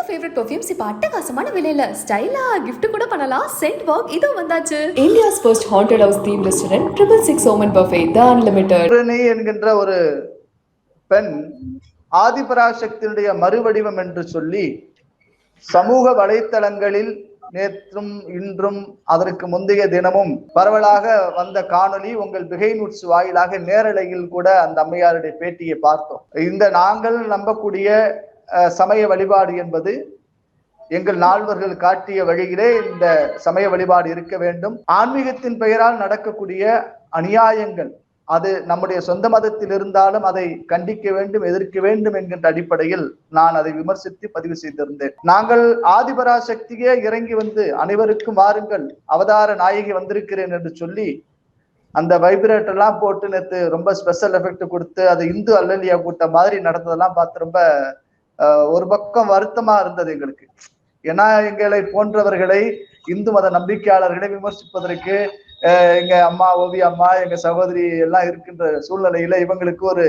Favourite perfumes இப்ப அட்டகாசமான விலையில ஸ்டைலா gift கூட பண்ணலாம். சென்ட் வாக் இது வந்தாச்சு. India's first haunted house themed restaurant 666 Oman Buffet The Unlimited. என்கின்ற ஒரு பெண் ஆதிபராசக்தியினுடைய மறுவடிவம் என்று சொல்லி சமூக வலைத்தளங்களில் நேற்றும் இன்றும் அதற்கு முந்தைய தினமும் பரவலாக வந்த காணொளி உங்கள் பிகை நூட்ஸ் வாயிலாக நேரலையில் கூட அந்த அம்மையாருடைய பேட்டியை பார்த்தோம். இந்த நாங்கள் நம்பக்கூடிய சமய வழிபாடு என்பது எங்கள் நால்வர்கள் காட்டிய வழியிலே இந்த சமய வழிபாடு இருக்க வேண்டும். ஆன்மீகத்தின் பெயரால் நடக்கக்கூடிய அநியாயங்கள் அது நம்முடைய சொந்த மதத்தில் இருந்தாலும் அதை கண்டிக்க வேண்டும், எதிர்க்க வேண்டும் என்கின்ற அடிப்படையில் நான் அதை விமர்சித்து பதிவு செய்திருந்தேன். நாங்கள் ஆதிபராசக்தியே இறங்கி வந்து அனைவருக்கும் வாருங்கள், அவதார நாயகி வந்திருக்கிறேன் என்று சொல்லி அந்த வைப்ரேட்டர் எல்லாம் போட்டு நேற்று ரொம்ப ஸ்பெஷல் எஃபெக்ட் கொடுத்து அது இந்து அல்லலியா கூட்டம் மாதிரி நடந்ததெல்லாம் பார்த்து ரொம்ப ஒரு பக்கம் வருத்தமா இருந்தது எங்களுக்கு. ஏன்னா எங்களை போன்றவர்களை இந்து மத நம்பிக்கையாளர்களை விமர்சிப்பதற்கு எங்க அம்மா ஓவி அம்மா எங்க சகோதரி எல்லாம் இருக்கின்ற சூழ்நிலையில இவங்களுக்கு ஒரு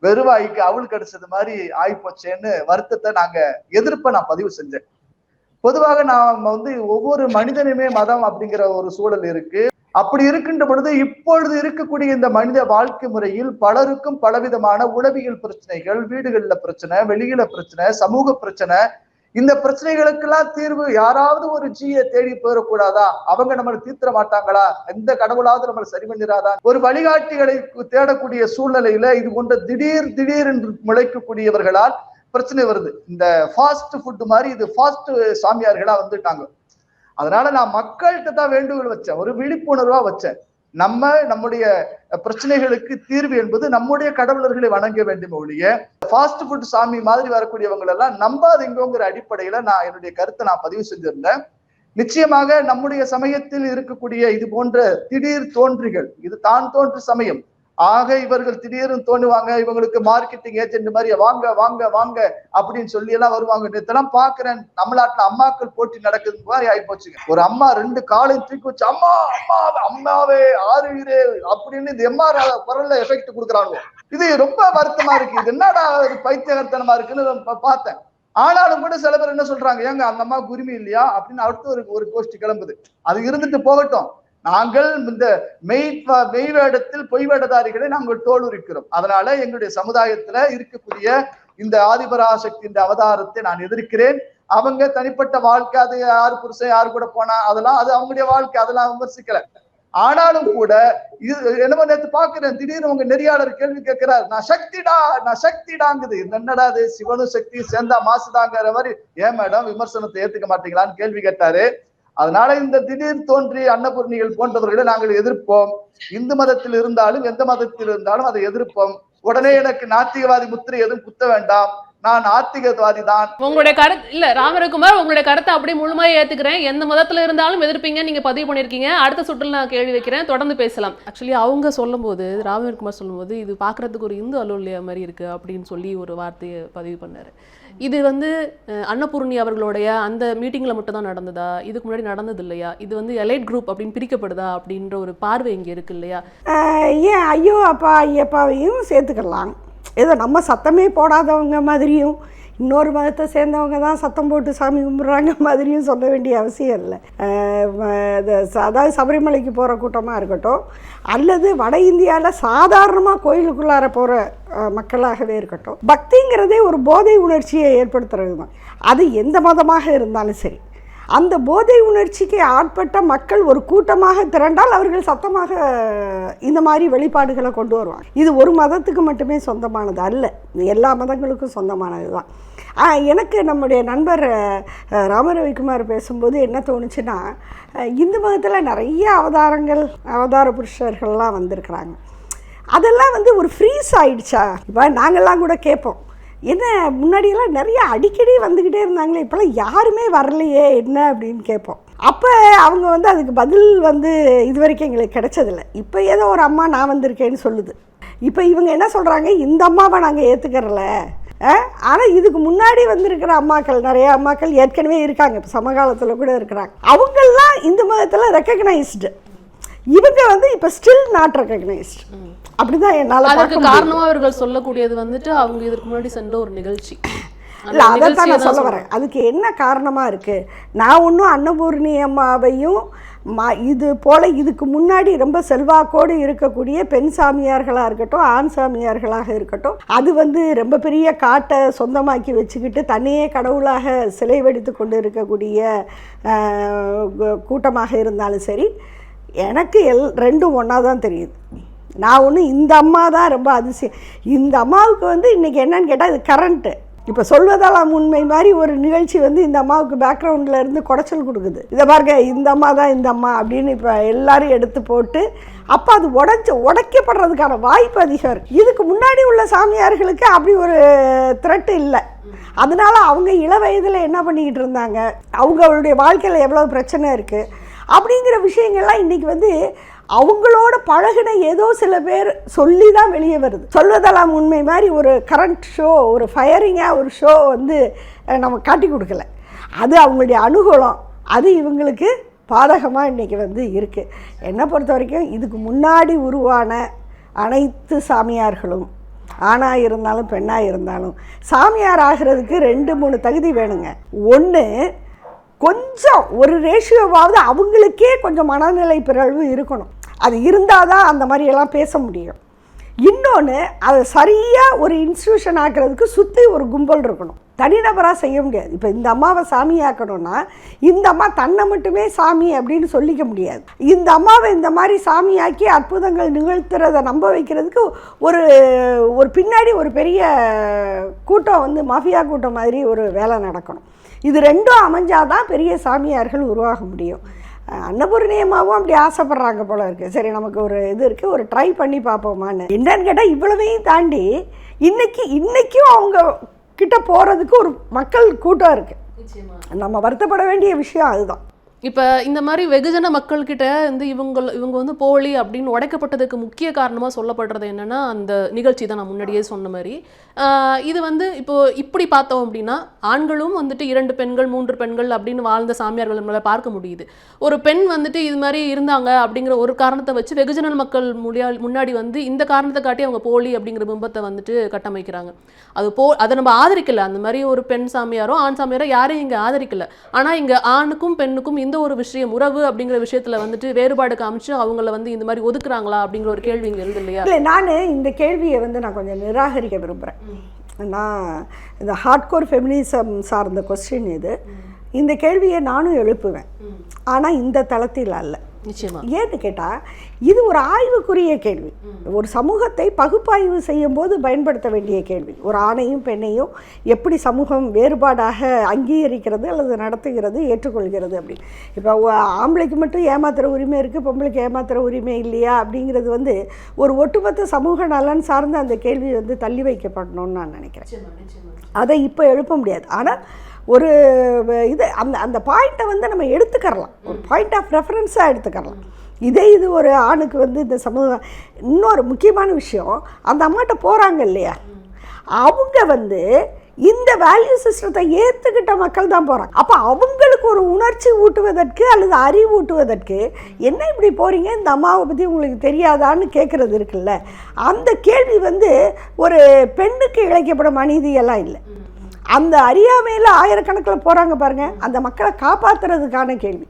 வெறுவாய்க்கு அவள் கிடைச்சது மாதிரி ஆயிப்போச்சேன்னு வருத்தத்தை எதிர்ப்பை நான் பதிவு செஞ்சேன். பொதுவாக நாம் ஒவ்வொரு மனிதனுமே மதம் அப்படிங்கிற ஒரு சூழல் இருக்கு. அப்படி இருக்கின்ற பொழுது இப்பொழுது இருக்கக்கூடிய இந்த மனித வாழ்க்கை முறையில் பலருக்கும் பலவிதமான உளவியல் பிரச்சனைகள், வீடுகள்ல பிரச்சனை, வெளியில பிரச்சனை, சமூக பிரச்சனை, இந்த பிரச்சனைகளுக்கெல்லாம் தீர்வு யாராவது ஒரு ஜீயை தேடி போயிடக்கூடாதா? அவங்க நம்மளை தீர்த்திட மாட்டாங்களா? எந்த கடவுளாவது நம்மளை சரி பண்ணிடாதா? ஒரு வழிகாட்டிகளை தேடக்கூடிய சூழ்நிலையில இது போன்ற திடீர் என்று முளைக்கக்கூடியவர்களால் பிரச்சனை வருது. இந்த ஃபாஸ்ட் ஃபுட் மாதிரி இது ஃபாஸ்ட் சாமியார்களா வந்துட்டாங்க. அதனால நான் மக்கள்கிட்ட தான் வேண்டுகோள் வச்சேன், ஒரு விழிப்புணர்வா வச்சேன். நம்முடைய பிரச்சனைகளுக்கு தீர்வு என்பது நம்முடைய கடவுளர்களை வணங்க வேண்டும் ஒழிய ஃபாஸ்ட் ஃபுட் சாமி மாதிரி வரக்கூடியவங்க எல்லாம் நம்பாதீங்கிற அடிப்படையில நான் என்னுடைய கருத்தை நான் பதிவு செஞ்சிருந்தேன். நிச்சயமாக நம்முடைய சமயத்தில் இருக்கக்கூடிய இது போன்ற திடீர் தோன்றிகள், இது தான் தோன்று சமயம். ஆக இவர்கள் திடீர்னு தோணுவாங்க, இவங்களுக்கு மார்க்கெட்டிங் ஏஜென்ட் மாதிரி வாங்க வாங்க வாங்க அப்படின்னு சொல்லி எல்லாம் வருவாங்க. நேத்தெல்லாம் பாக்குறேன் தமிழ்நாட்டுல அம்மாக்கள் போட்டி நடக்குது மாதிரி ஆகி போச்சுங்க. ஒரு அம்மா 2 காலையும் தூக்கி வச்சு அம்மா அம்மா அம்மாவே ஆறுகிறே அப்படின்னு இந்த எம்ஆர் குரல்ல எஃபெக்ட் கொடுக்குறாங்க. இது ரொம்ப வருத்தமா இருக்கு. இது என்னடா ஒரு பைத்தியகர்த்தனமா இருக்குன்னு பார்த்தேன். ஆனாலும் கூட சில பேர் என்ன சொல்றாங்க, ஏங்க அந்த அம்மா உரிமை இல்லையா அப்படின்னு அடுத்து ஒரு கோஷ்டி கிளம்புது. அது இருந்துட்டு போகட்டும். நாங்கள் இந்த மெய் வேடத்தில் பொய் வேடதாரிகளை நாங்கள் தோலுரிக்கிறோம். அதனால எங்களுடைய சமுதாயத்துல இருக்கக்கூடிய இந்த ஆதிபராசக்தி இந்த அவதாரத்தை நான் எதிர்க்கிறேன். அவங்க தனிப்பட்ட வாழ்க்கை, அது யாரு புருஷன் யாரு கூட போனா அதெல்லாம் அது அவங்களுடைய வாழ்க்கை, அதெல்லாம் விமர்சிக்கல. ஆனாலும் கூட இது என்னமோ நேற்று பாக்குறேன், திடீர்னு உங்க நெறியாளர் கேள்வி கேட்கிறார், நான் சக்திடாங்குது. என்னடா அது சிவனும் சக்தியும் சேர்ந்தா மாசுதாங்கிற மாதிரி, ஏன் மேடம் விமர்சனத்தை ஏத்துக்க மாட்டீங்களான்னு கேள்வி கேட்டாரு. அதனால இந்த திடீர் தோன்றி அன்னபூர்ணிகள் போன்றவர்களை நாங்கள் எதிர்ப்போம். இந்து மதத்தில் இருந்தாலும் எந்த மதத்தில் இருந்தாலும் அதை எதிர்ப்போம். உடனே எனக்கு நாத்திகவாதி முத்திரை எதுவும் குத்த வேண்டாம், நான் ஆத்திகவாதி தான். உங்களுடைய கருத்து இல்ல ராமரகுமார், உங்களுடைய கருத்தை அப்படியே முழுமையா ஏத்துக்கிறேன். எந்த மதத்துல இருந்தாலும் எதிர்ப்பீங்க, நீங்க பதிவு பண்ணிருக்கீங்க. அடுத்த சுற்றில் நான் கேள்வி வைக்கிறேன், தொடர்ந்து பேசலாம். ஆக்சுவலி அவங்க சொல்லும் போது, ராமரகுமார் சொல்லும் போது, இது பாக்குறதுக்கு ஒரு இந்து அல்லோலியா மாதிரி இருக்கு அப்படின்னு சொல்லி ஒரு வார்த்தையை பதிவு பண்ணாரு. இது அன்னபூர்ணி அவர்களுடைய அந்த மீட்டிங்ல மட்டும் தான் நடந்ததா, இதுக்கு முன்னாடி நடந்தது இல்லையா? இது எலைட் குரூப் அப்படின்னு பிரிக்கப்படுதா அப்படின்ற ஒரு பார்வை இங்க இருக்கு இல்லையா? ஏன் ஐயோ அப்பா ஐயப்பாவையும் சேர்த்துக்கலாம். ஏதோ நம்ம சத்தமே போடாதவங்க மாதிரியும் இன்னொரு மதத்தை சேர்ந்தவங்க தான் சத்தம் போட்டு சாமி கும்பிட்றாங்க மாதிரியும் சொல்ல வேண்டிய அவசியம் இல்லை. அதாவது சபரிமலைக்கு போகிற கூட்டமாக இருக்கட்டும், அல்லது வட இந்தியாவில் சாதாரணமாக கோயிலுக்குள்ளார போகிற மக்களாகவே இருக்கட்டும், பக்திங்கிறதே ஒரு போதை உணர்ச்சியை ஏற்படுத்துறது தான். அது எந்த மதமாக இருந்தாலும் சரி, அந்த போதை உணர்ச்சிக்கு ஆட்பட்ட மக்கள் ஒரு கூட்டமாக திரண்டால் அவர்கள் சத்தமாக இந்த மாதிரி வெளிப்பாடுகளை கொண்டு வருவாங்க. இது ஒரு மதத்துக்கு மட்டுமே சொந்தமானது அல்ல, எல்லா மதங்களுக்கும் சொந்தமானது தான். எனக்கு நம்முடைய நண்பர் ராமரவிக்குமார் பேசும்போது என்ன தோணுச்சுன்னா, இந்து மதத்தில் நிறைய அவதார புருஷர்கள்லாம் வந்திருக்கிறாங்க. அதெல்லாம் ஒரு ஃப்ரீஸ் ஆயிடுச்சா? இப்போ நாங்கள்லாம் கூட கேட்போம், என்ன முன்னாடியெல்லாம் நிறைய அடிக்கடி வந்துக்கிட்டே இருந்தாங்களே, இப்போலாம் யாருமே வரலையே என்ன அப்படின்னு கேட்போம். அப்போ அவங்க அதுக்கு பதில் இது வரைக்கும் எங்களுக்கு கிடைச்சதில்லை. இப்போ ஏதோ ஒரு அம்மா நான் வந்திருக்கேன்னு சொல்லுது. இப்போ இவங்க என்ன சொல்கிறாங்க, இந்த அம்மாவை நாங்கள் ஏற்றுக்கிறல, ஆனால் இதுக்கு முன்னாடி வந்திருக்கிற அம்மாக்கள், நிறைய அம்மாக்கள் ஏற்கனவே இருக்காங்க, இப்போ சமகாலத்தில் கூட இருக்கிறாங்க. அவங்கெல்லாம் இந்து மதத்தில் ரெக்கக்னைஸ்டு, இவங்க இப்போ ஸ்டில் நாட் ரெக்கக்னைஸ்ட். அப்படிதான் என்னால். அதுக்கு காரணமாக அவர்கள் சொல்லக்கூடியது அவங்க இதற்கு முன்னாடி சென்ற ஒரு நிகழ்ச்சி. இல்லை அதைத்தான் நான் சொல்ல வரேன். அதுக்கு என்ன காரணமாக இருக்குது? நான் ஒன்றும் அன்னபூர்ணி அம்மாவையும் இது போல் இதுக்கு முன்னாடி ரொம்ப செல்வாக்கோடு இருக்கக்கூடிய பெண் சாமியார்களாக இருக்கட்டும், ஆண் சாமியார்களாக இருக்கட்டும், அது ரொம்ப பெரிய காட்டை சொந்தமாக்கி வச்சுக்கிட்டு தன்னையே கடவுளாக சிலை வடித்து கொண்டு இருக்கக்கூடிய கூட்டமாக இருந்தாலும் சரி, எனக்கு ரெண்டும் ஒன்றா தான் தெரியுது. நான் ஒன்று இந்த அம்மா தான் ரொம்ப அதிசயம். இந்த அம்மாவுக்கு இன்றைக்கி என்னன்னு கேட்டால் இது கரண்ட்டு. இப்போ சொல்வதெல்லாம் உண்மை மாதிரி ஒரு நிகழ்ச்சி இந்த அம்மாவுக்கு பேக்ரவுண்டில் இருந்து குடைச்சல் கொடுக்குது. இதை பாருங்க, இந்த அம்மா தான் இந்த அம்மா அப்படின்னு இப்போ எல்லாரும் எடுத்து போட்டு அப்போ அது உடைக்கப்படுறதுக்கான வாய்ப்பு அதிகம் இருக்குது. இதுக்கு முன்னாடி உள்ள சாமியார்களுக்கு அப்படி ஒரு த்ரெட் இல்லை. அதனால அவங்க இள வயதில் என்ன பண்ணிக்கிட்டு இருந்தாங்க, அவங்களுடைய வாழ்க்கையில் எவ்வளோ பிரச்சனை இருக்குது அப்படிங்கிற விஷயங்கள்லாம் இன்றைக்கி அவங்களோட பழகின ஏதோ சில பேர் சொல்லி தான் வெளியே வருது. சொல்வதெல்லாம் உண்மை மாதிரி ஒரு கரண்ட் ஷோ, ஒரு ஃபயரிங்காக ஒரு ஷோ நம்ம காட்டி கொடுக்கல. அது அவங்களுடைய அனுகூலம், அது இவங்களுக்கு பாதகமாக இன்றைக்கி இருக்குது. என்னை பொறுத்த வரைக்கும் இதுக்கு முன்னாடி உருவான அனைத்து சாமியார்களும் ஆணாக இருந்தாலும் பெண்ணாக இருந்தாலும் சாமியார் ஆகிறதுக்கு 2-3 தகுதி வேணுங்க. ஒன்று, கொஞ்சம் ஒரு ரேஷியோவாவது அவங்களுக்கே கொஞ்சம் மனநிலை பிறழ்வு இருக்கணும். அது இருந்தால் தான் அந்த மாதிரியெல்லாம் பேச முடியும். இன்னொன்று, அதை சரியாக ஒரு இன்ஸ்டியூஷன் ஆக்கிறதுக்கு சுற்றி ஒரு கும்பல் இருக்கணும். தனிநபராக செய்ய முடியாது. இப்போ இந்த அம்மாவை சாமியாக்கணும்னா இந்த அம்மா தன்னை மட்டுமே சாமி அப்படின்னு சொல்லிக்க முடியாது. இந்த அம்மாவை இந்த மாதிரி சாமியாக்கி அற்புதங்கள் நிகழ்த்துறதை நம்ப வைக்கிறதுக்கு ஒரு பின்னாடி ஒரு பெரிய கூட்டம் மாஃபியா கூட்டம் மாதிரி ஒரு வேலை நடக்கணும். இது ரெண்டும் அமைஞ்சாதான் பெரிய சாமியார்கள் உருவாக முடியும். அன்னபூர்ணியமாகவும் அப்படி ஆசைப்படுறாங்க போல இருக்குது. சரி, நமக்கு ஒரு இது இருக்குது, ஒரு ட்ரை பண்ணி பார்ப்போமான்னு. என்னன்னு கேட்டால் இவ்வளவையும் தாண்டி இன்றைக்கும் அவங்க கிட்ட போகிறதுக்கு ஒரு மக்கள் கூட்டம் இருக்குது. நம்ம வருத்தப்பட வேண்டிய விஷயம் அதுதான். இப்போ இந்த மாதிரி வெகுஜன மக்கள்கிட்ட இவங்க போலி அப்படின்னு உடைக்கப்பட்டதுக்கு முக்கிய காரணமாக சொல்லப்படுறது என்னன்னா அந்த நிகழ்ச்சி தான். நான் முன்னாடியே சொன்ன மாதிரி இது இப்போ இப்படி பார்த்தோம் அப்படின்னா ஆண்களும் 2 பெண்கள் 3 பெண்கள் அப்படின்னு வாழ்ந்த சாமியார்கள் நம்மளால பார்க்க முடியுது. ஒரு பெண் இது மாதிரி இருந்தாங்க அப்படிங்கிற ஒரு காரணத்தை வச்சு வெகுஜன மக்கள் முன்னாடி இந்த காரணத்தை காட்டி அவங்க போலி அப்படிங்கிற பிம்பத்தை கட்டமைக்கிறாங்க. அதை நம்ம ஆதரிக்கல. அந்த மாதிரி ஒரு பெண் சாமியாரோ ஆண் சாமியாரோ யாரையும் இங்கே ஆதரிக்கல. ஆனால் இங்கே ஆணுக்கும் பெண்ணுக்கும் இந்த ஒரு விஷயம் உறவு அப்படிங்கிற விஷயத்துல வேறுபாடு காமிச்சு அவங்கள இந்த மாதிரி ஒதுக்குறாங்களா அப்படிங்கிற ஒரு கேள்வி இங்க எழுது இல்லையா? இல்லை, நான் இந்த கேள்வியை நான் கொஞ்சம் நிராகரிக்க விரும்புகிறேன். நான் இந்த ஹார்ட்கோர் ஃபெமினிசம் சார்ந்த கொஸ்டின் இது. இந்த கேள்வியை நானும் எழுப்புவேன், ஆனால் இந்த தளத்தில் அல்ல. நிச்சயமா. ஏன்னு கேட்டால் இது ஒரு ஆய்வுக்குரிய கேள்வி. ஒரு சமூகத்தை பகுப்பாய்வு செய்யும் போது பயன்படுத்த வேண்டிய கேள்வி. ஒரு ஆணையும் பெண்ணையும் எப்படி சமூகம் வேறுபாடாக அங்கீகரிக்கிறது அல்லது நடத்துகிறது, ஏற்றுக்கொள்கிறது அப்படின்னு. இப்போ ஆம்பளைக்கு மட்டும் ஏமாத்துகிற உரிமை இருக்குது, பொம்பளைக்கு ஏமாத்துகிற உரிமை இல்லையா அப்படிங்கிறது ஒரு ஒட்டுமொத்த சமூக நலன் சார்ந்து அந்த கேள்வி தள்ளி வைக்கப்படணும்னு நான் நினைக்கிறேன். அதை இப்போ எழுப்ப முடியாது. ஆனால் ஒரு இது அந்த பாயிண்ட்டை நம்ம எடுத்துக்கரலாம், ஒரு பாயிண்ட் ஆஃப் ரெஃபரன்ஸாக எடுத்துக்கரலாம். இது ஒரு ஆணுக்கு இந்த சமூகம். இன்னொரு முக்கியமான விஷயம், அந்த அம்மாட்ட போகிறாங்க இல்லையா, அவங்க இந்த வேல்யூ சிஸ்டத்தை ஏற்றுக்கிட்ட மக்கள் தான் போகிறாங்க. அப்போ அவங்களுக்கு ஒரு உணர்ச்சி ஊட்டுவதற்கு அல்லது அறிவூட்டுவதற்கு என்ன இப்படி போகிறீங்க, இந்த அம்மாவை பற்றி உங்களுக்கு தெரியாதான்னு கேட்குறது இருக்குல்ல, அந்த கேள்வி ஒரு பெண்ணுக்கு இழைக்கப்படும் அநீதியெல்லாம் இல்லை. அந்த அறியாமையில் ஆயிரக்கணக்கில் போகிறாங்க பாருங்க, அந்த மக்களை காப்பாற்றுறதுக்கான கேள்வி.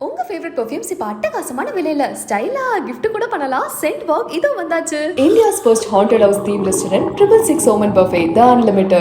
உங்க ஃபேவரட் பெர்ஃப்யூம்ஸ் இப்ப அட்டகாசமான விலையில ஸ்டைலா gift கூட பண்ணலாம். சென்ட் வாக் இதோ வந்தாச்சு. India's first haunted house theme restaurant 666 Oman Buffet, The Unlimited.